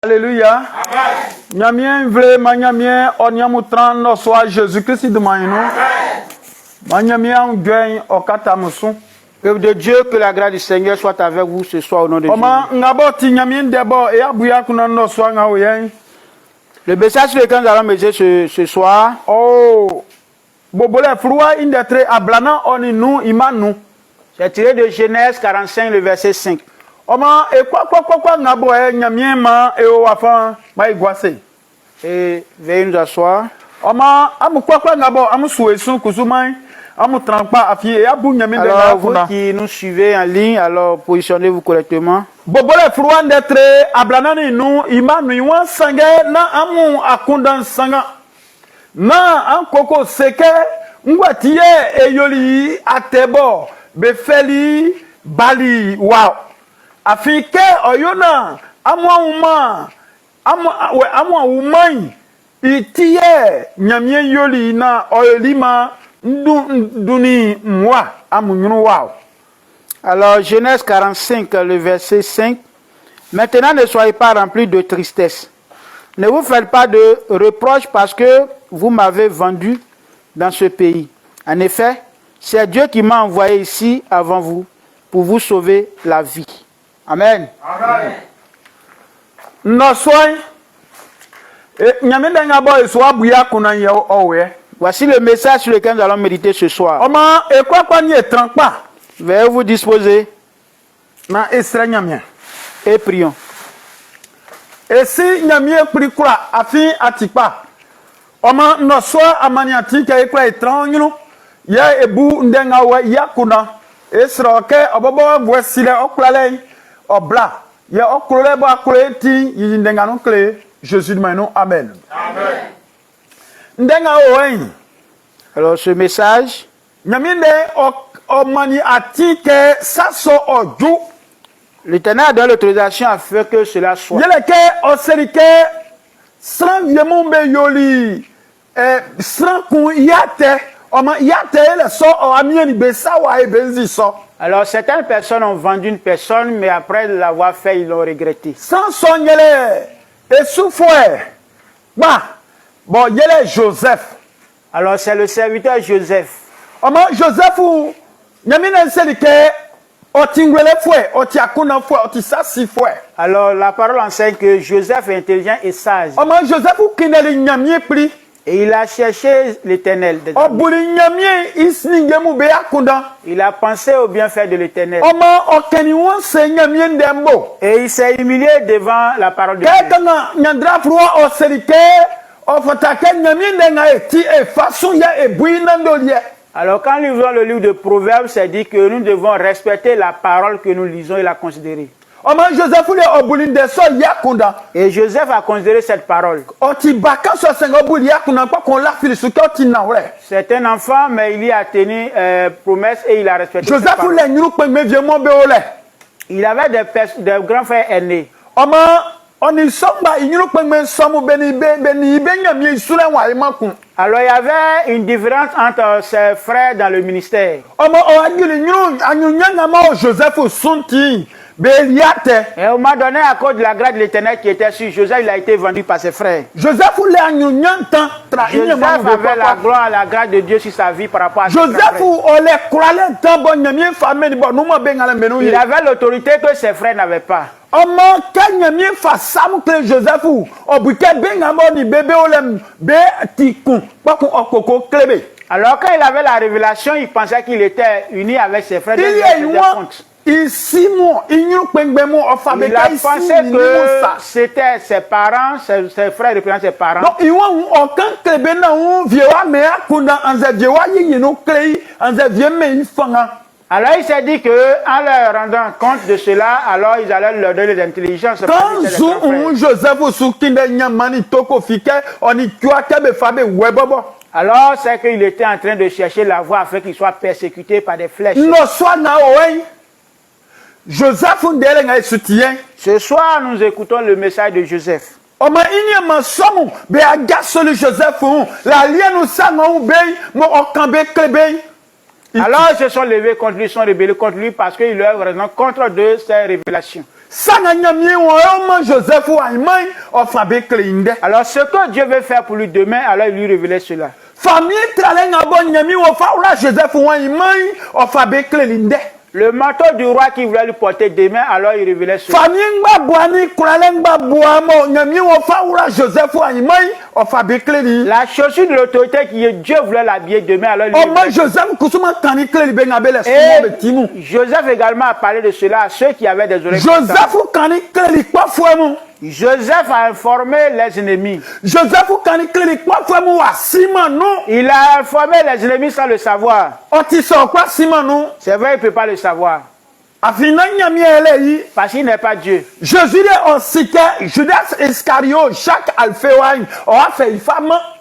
Alléluia. Nyamien vle manyamien onyamutran no soit Jésus-Christ de mayno. Manyamien gagne au katamusu. Peuple de Dieu, que la grâce du Seigneur soit avec vous ce soir au nom de Jésus. Le message sur lequel nous allons méditer ce soir. C'est tiré de Genèse 45, le verset 5. Et veuillez nous asseoir. Alors, vous qui nous suivez en ligne, alors positionnez-vous correctement. Alors, Genèse 45, le verset 5. Maintenant, ne soyez pas remplis de tristesse. Ne vous faites pas de reproches parce que vous m'avez vendu dans ce pays. En effet, c'est Dieu qui m'a envoyé ici avant vous pour vous sauver la vie. Amen. Amen. Voici le message sur lequel nous allons méditer ce soir. Veuillez vous disposer et prions. Et si nyamie prikura afi atikpa oma no so amaniati ke ikra itran ya ebu ndenga wa yakuna esroke obobo bwesile oklale obla ya oklole ba kleti yindenga no kle Jésus mano amen. Amen. Ndenga owen. Alors ce message nyamie o mani atike saso oju. L'Éternel a donné l'autorisation afin que cela soit. Alors certaines personnes ont vendu une personne, mais après l'avoir fait, ils l'ont regretté. Joseph. Alors c'est le serviteur Joseph. Joseph, alors la parole enseigne que Joseph est intelligent et sage. Et il a cherché l'Éternel. Il a pensé au bienfait de l'Éternel. Et il s'est humilié devant la parole de Dieu. Alors quand nous lisons le livre de Proverbes, c'est dit que nous devons respecter la parole que nous lisons et la considérer. Et Joseph a considéré cette parole. C'est un enfant, mais il y a tenu promesse et il a respecté cette parole. Il avait des grands frères aînés. Alors il y avait une différence entre ses frères dans le ministère. Et au moment donné, à cause de la grâce de l'Éternel qui était sur Joseph, il a été vendu par ses frères. Joseph avait la gloire, la grâce de Dieu sur sa vie par rapport à ses frères. Il avait l'autorité que ses frères n'avaient pas. Alors quand il avait la révélation, il pensait qu'il était uni avec ses frères. Il a pensé que c'était ses parents, ses frères représentent ses parents. Alors il s'est dit que en leur rendant compte de cela, alors ils allaient leur donner des intelligences. Alors c'est qu'il était en train de chercher la voie afin qu'il soit persécuté par des flèches. Ce soir, nous écoutons le message de Joseph. Alors ils se sont levés contre lui, ils sont rebellés contre lui parce qu'ils leur raison contre de ces révélations. Alors ce que Dieu veut faire pour lui demain, alors il lui révélait cela. Le manteau du roi qui voulait lui porter demain, alors il révélait cela. La chaussure de l'autorité qui Dieu voulait l'habiller demain, alors il révélait. Et Joseph également a parlé de cela à ceux qui avaient des oreilles. Joseph a informé les ennemis. Il a informé les ennemis sans le savoir. C'est vrai, il ne peut pas le savoir. Parce qu'il n'est pas Dieu.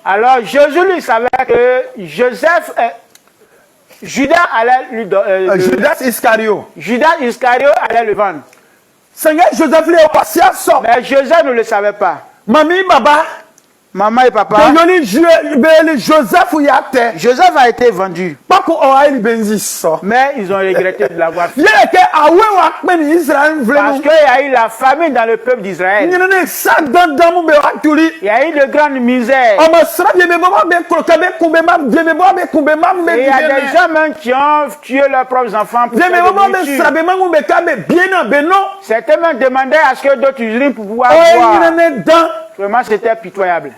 Alors Jésus lui savait que Judas allait lui donner. Judas Iscariot allait le vendre. Mais Joseph ne le savait pas. Maman et papa. Joseph a été vendu. Mais ils ont regretté de l'avoir fait. Parce qu'il y a eu la famine dans le peuple d'Israël. Il y a eu de grandes misères. Et il y a des gens même qui ont tué leurs propres enfants pour certains même demandaient à ce que d'autres urinent pour pouvoir boire. Vraiment, c'était pitoyable.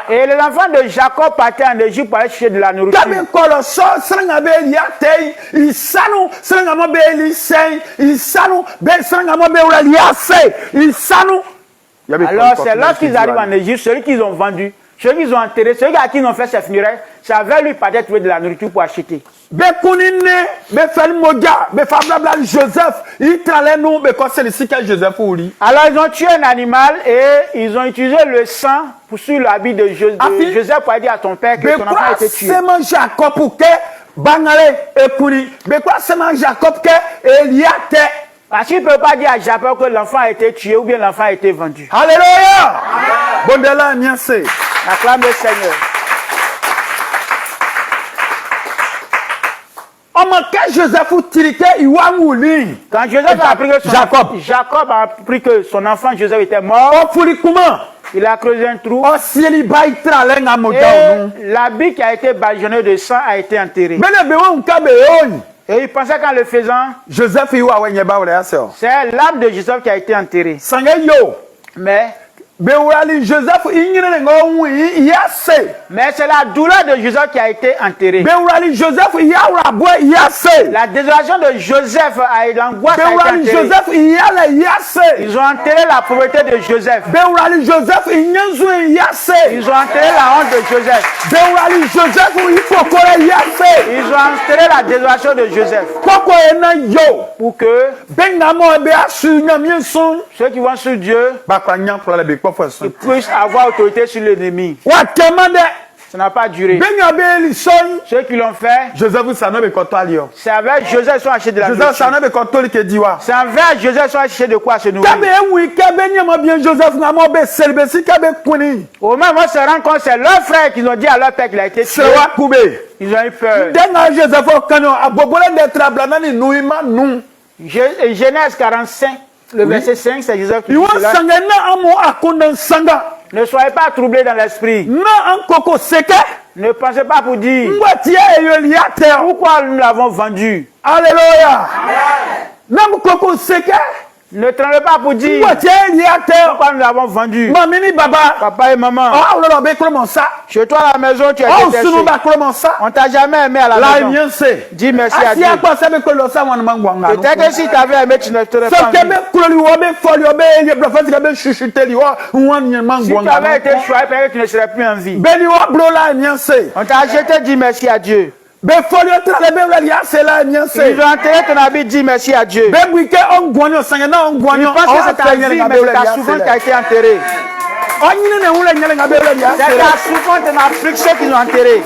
Et les enfants de Jacob partaient en Égypte pour aller chercher de la nourriture. Alors c'est lorsqu'ils arrivent en Égypte, celui qu'ils ont vendu, ceux qu'ils ont enterré, ceux à qui ils ont fait ses funérailles, ça avait lui pas trouver de la nourriture pour acheter. Alors ils ont tué un animal et ils ont utilisé le sang sur l'habit de Joseph pour dire à ton père que ton enfant a été tué. Parce qu'il ne peut pas dire à Jacob que l'enfant a été tué ou bien l'enfant a été vendu. Alléluia! Acclame le Seigneur. Quand Joseph a appris que Jacob a appris que son enfant Joseph était mort, il a creusé un trou et l'habit qui a été badigeonné de sang a été enterré. Et il pensait qu'en le faisant, c'est l'âme de Joseph qui a été enterrée. Mais c'est la douleur de Joseph qui a été enterrée. La désolation de Joseph et l'angoisse a été enterrée. Ils ont enterré la pauvreté de Joseph. Ils ont enterré la honte de Joseph. Ils ont enterré la désolation de Joseph. Pour que ceux qui vont sur Dieu puissent avoir autorité sur l'ennemi. Ça n'a pas duré. Ceux qui l'ont fait, c'est avec Joseph qu'ils sont achetés de la nourriture. C'est avec Joseph qu'ils sont achetés de quoi se nourrir. Au même moment, se rend compte, c'est leurs frères qui ont dit à leur père qu'il a été tué. Ils ont eu peur. Genèse 45, le verset 5, c'est Joseph qui dit cela. Ne soyez pas troublés dans l'esprit. Ne pensez pas pour dire pourquoi nous l'avons vendu. Alléluia. Ne tremblez pas pour dire pourquoi nous l'avons vendu. Papa et maman. Chez toi à la maison, tu as été détesté. On t'a jamais aimé à la maison. Dis merci à Dieu. Peut-être que si tu avais aimé, tu ne t'aurais pas aimé. Si tu avais été choisi, peut-être que tu ne serais plus en vie. On t'a acheté, dis merci à Dieu. Ils ont enterré ton habit, dis merci à Dieu. Ils pensent que c'est ta vie, mais c'est ta souffrance qui a été enterrée. C'est ta souffrance et ta affliction qu'ils ont enterrée.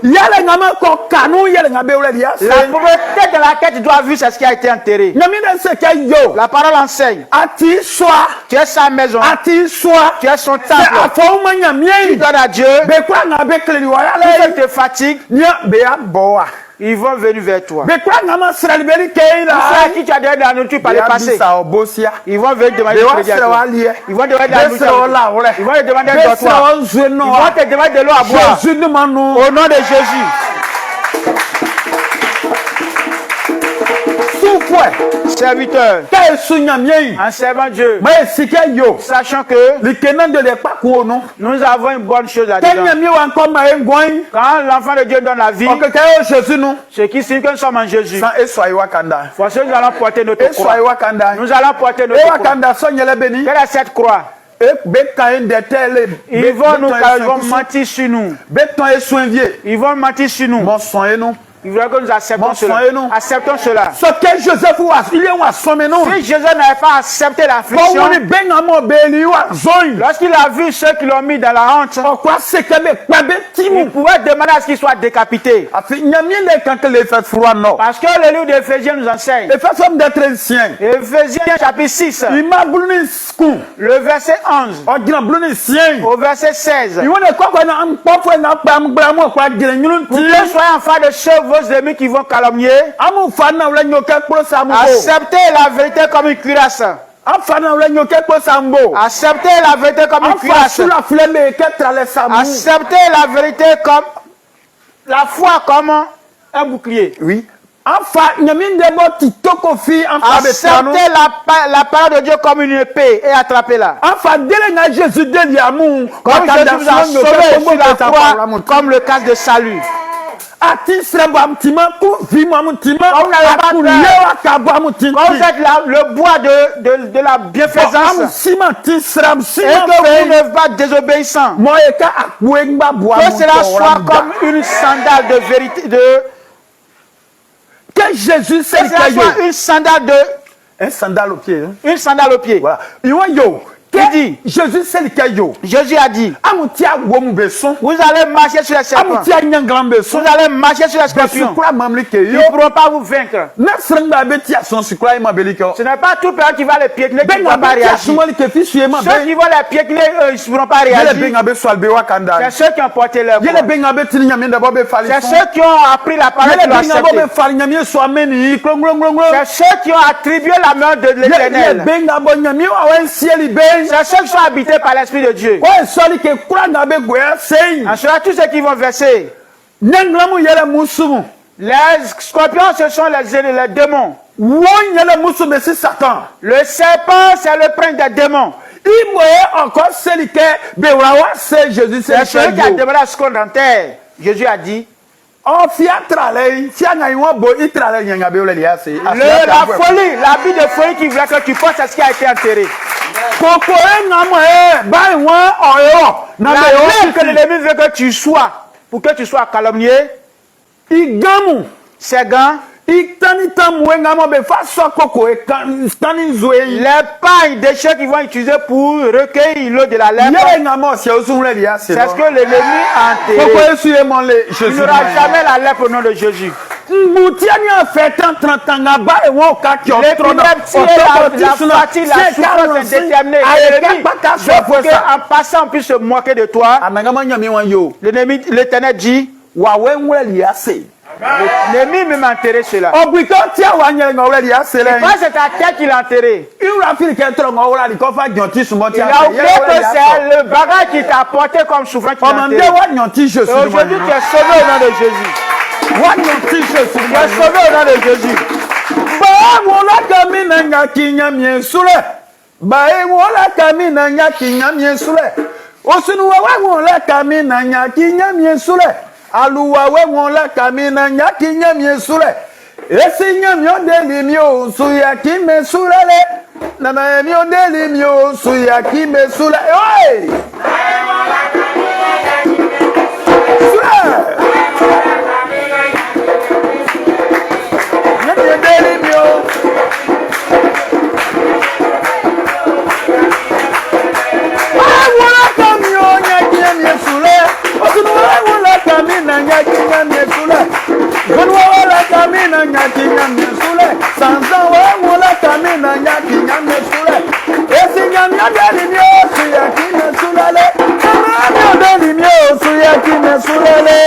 La pauvreté de laquelle tu dois vivre, c'est ce qui a été enterré. La parole enseigne. Tu es sa maison. Tu es son temple. Tu donnes à Dieu. Quand tu te fatigues, il Ils vont venir vers toi. Mais quoi, maman, sera libéré qu'il a. Ceux à qui tu as donné de la nourriture par le passé. Ils vont venir demander de crédit à toi. Ils vont demander de la nourriture. Ils vont te demander de dortoir. Ils vont te demander de l'eau à boire. Au nom de Jésus. Serviteur, en servant Dieu, sachant que nous avons une bonne chose à dire. Quand l'enfant de Dieu donne la vie, ce qui signifie que nous sommes en Jésus. Voici nous allons porter notre croix. Nous allons porter notre croix. Quelle est cette croix? Ils vont mentir sur nous. Ils vont mentir sur nous. Il faudra que nous acceptons cela. Acceptons cela. Si Jésus n'avait pas accepté l'affliction, lorsqu'il a vu ceux qui l'ont mis dans la honte, il pouvait demander à ce qu'il soit décapité. Parce que le livre d'Éphésiens nous enseigne. Éphésiens chapitre 6, le verset 11 au verset 16. Pour que soyez enfants de ceux vos ennemis qui vont calomnier, acceptez la vérité comme une cuirasse. Acceptez la vérité comme une cuirasse. Acceptez la vérité comme la foi comme un bouclier. Oui. Acceptez la parole de Dieu comme une épée et attrapez-la. Comme Jésus vous a sauvé sur la croix comme le casque de salut. Quand vous êtes le bois de la bienfaisance et que vous n'êtes pas désobéissant, que cela soit comme une sandale de vérité, que Jésus soit une sandale de un sandal au pied. Une sandale au pied. Voilà. Il dit, Jésus a dit, vous allez marcher sur les serpents. Vous allez marcher sur les scorpions. Ils ne pourront pas vous vaincre. Ce n'est pas tout le monde qui va les piétiner qui ne va pas réagir. Ceux qui vont les piétiner, ils ne pourront pas réagir. C'est ceux qui ont porté leur voix. C'est ceux qui ont appris la parole de l'accepter. C'est ceux qui ont attribué la main de l'Éternel. C'est ceux qui sont habités par l'Esprit de Dieu. En cela, tous ceux qui vont verser. Les scorpions, ce sont les démons. Le serpent, c'est le prince des démons. C'est celui qui a demandé à ce qu'on enterre. Jésus a dit. La folie, l'habit de folie qui voulait que tu portes, c'est ce qui a été enterré. La vie que l'ennemi veut que tu sois, pour que tu sois calomnié, c'est gants. Les pailles des chiens qu'ils vont utiliser pour recueillir l'eau de la lèpre, c'est ce que l'ennemi a enterré. Il n'aura jamais la lèpre au nom de Jésus. Les la fatigue, la souffrance indéterminée. En passant, on puisse se moquer de toi. L'ennemi, l'Éternel dit, l'ennemi m'a enterré cela. Il pense que c'est ta tête qu'il a enterré. Il a oublié que c'est le bagage qui t'a apporté comme souffrance qui t'a enterré. Aujourd'hui, tu es sauvé au nom de Jésus. Tu es sauvé au nom de Jésus. Aluwa we wonla kamina nyaki nyamye sule esi nyamyo deli mio suya kime sulele nana mio deli mio suya kime sule oi nyamyo deli mio wala kamyo nyaki nyamye sule wala kamina nyaki nyamye sule wala kamina nyaki nyamye sule sanza wala kamina nyaki nyamye sule esi nyamya deli mio suya kime sulele nyamya deli mio suya kime sulele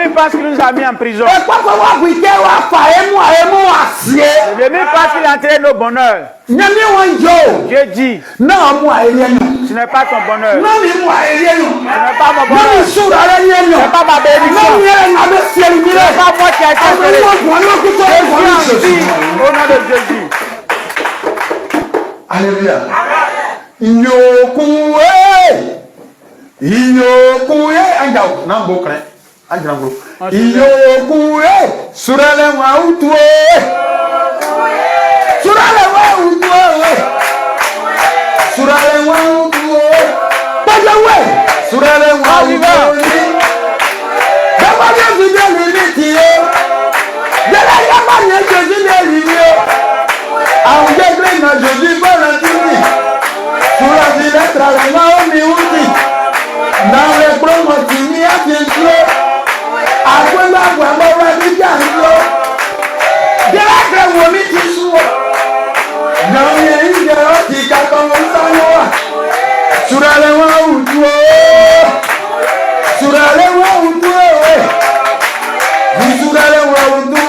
L'ennemi pense qu'il nous a mis en prison. L'ennemi pense qu'il a entraîné nos bonheurs. Dieu dit, ce n'est pas ton bonheur. Ce n'est pas mon bonheur. Ce n'est pas ma bénédiction. Ce n'est pas moi qui a été enterré. Je suis en vie au nom de Jésus. Alléluia. Inyokue anjau nambokre anjango inyokue surale wa utwe pajawe surale wa utwe baba ya zideli litie dela ya manya jezile liye aunde grena jezi bana tini surale trale ma mi uti dans les promos qui n'y a bien sûr, après la voix, on va dire bien sûr. De la grève, on dit sûr. Dans les idées, qui commencent à nous. Sur la loi ou toi. Sur la loi ou toi. Sur la loi ou toi.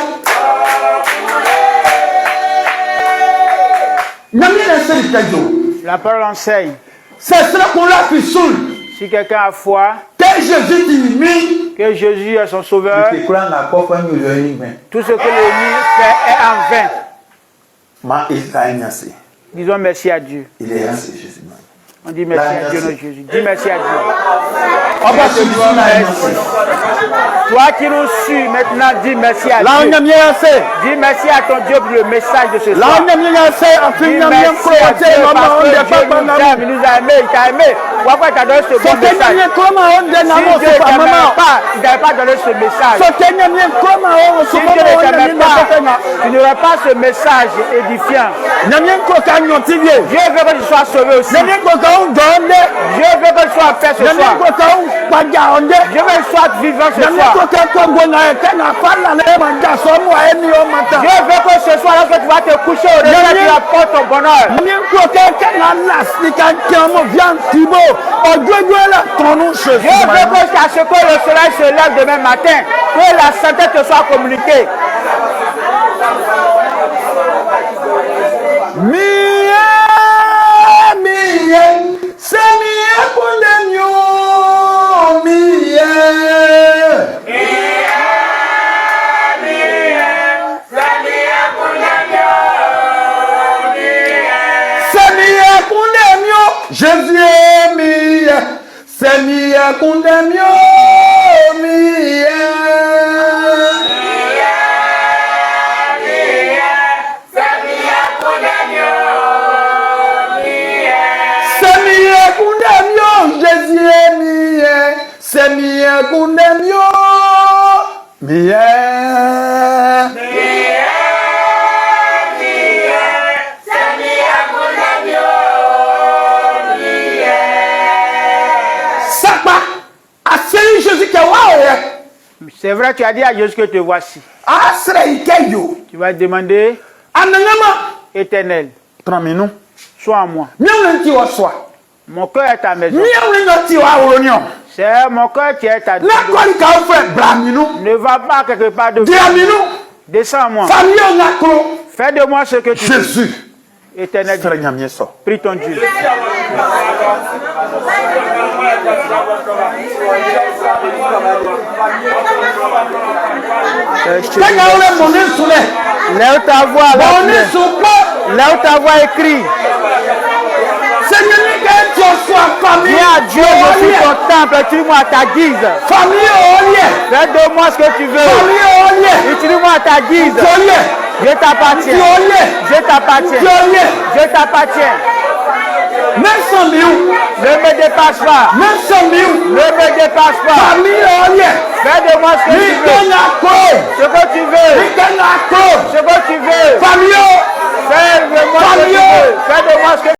La parole enseigne. C'est cela qu'on l'a fait seul. Si quelqu'un a foi que Jésus est son sauveur, tout ce que l'ennemi fait est en vain. Disons merci à Dieu. On dit merci à Dieu, notre Jésus. Dis merci à Dieu. Toi qui nous suis maintenant, dis merci à Dieu. Dis merci à ton Dieu pour le message de ce soir. Dis merci à Dieu parce que Dieu nous a aimés, il t'a aimé. Pourquoi tu as donné ce bon message? Si Dieu ne t'aimait pas, il n'avait pas donné ce message. Si Dieu ne t'aimait pas, tu n'aurais pas ce message édifiant. Dieu veut que tu sois sauvé aussi. Dieu veut que tu sois en paix ce soir. Dieu veut que tu sois vivant ce soir. Dieu veut que ce soir, lorsque tu vas te coucher au réveil, tu apportes ton bonheur. Dieu veut que à ce que le soleil se lève demain matin, que la santé te soit communiquée. Jésus est mien, c'est mien qu'on aime mien. C'est mien qu'on aime mien, Jésus est mien, c'est mien qu'on aime mien. C'est vrai, tu as dit à Jésus que te voici. Tu vas demander, Éternel, sois en moi. Mon cœur est ta maison. C'est mon cœur qui est ta maison. Ne va pas quelque part de descends en moi. Fais de moi ce que tu veux. Jésus. Éternel, prie ton Dieu. Là où ta voix écrit. Viens à Dieu, je suis ton temple, utilise-moi à ta guise. Fais de moi ce que tu veux. Utilise-moi à ta guise. Je t'appartiens. Je t'appartiens. Je t'appartiens. Même sans mieux. Ne me dépasse pas. Même sans mieux. Ne me dépasse pas. Fais de moi ce que tu veux. Ce que tu veux. Ce que tu veux. Fais de moi ce que tu veux. Fais de moi ce que